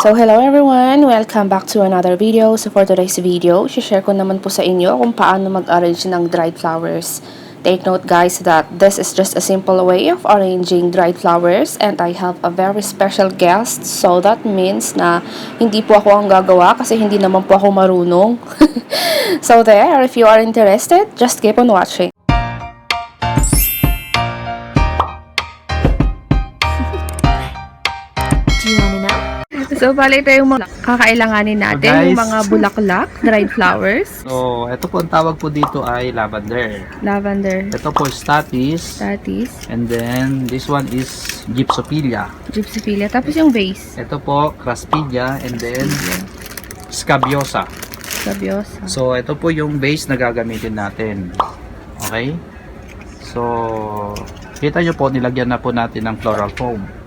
So hello everyone! Welcome back to another video. So for today's video, share ko naman po sa inyo kung paano mag-arrange ng dried flowers. Take note guys that this is just a simple way of arranging dried flowers and I have a very special guest. So that means na hindi po ako ang gagawa kasi hindi naman po ako marunong. So there, if you are interested, just keep on watching. Do you wanna know? So, bali ito yung mga kakailanganin natin, yung mga bulaklak, dried flowers. So, ito po ang tawag po dito ay lavender. Lavender. Ito po statis. Statis. And then, this one is gypsophilia. Gypsophilia. Tapos yung vase. Ito po, craspedia. And then, scabiosa. Scabiosa. So, ito po yung vase na gagamitin natin. Okay? So, kita nyo po, nilagyan na po natin ng floral foam.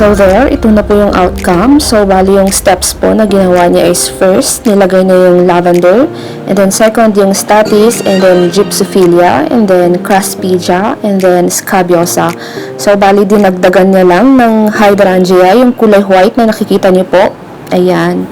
So there, ito na po yung outcome. So bali yung steps po na ginawa niya is first, nilagay na yung lavender, and then second yung statis, and then gypsophilia, and then craspedia, and then scabiosa. So bali dinagdagan niya lang ng hydrangea, yung kulay white na nakikita niyo po. Ayan.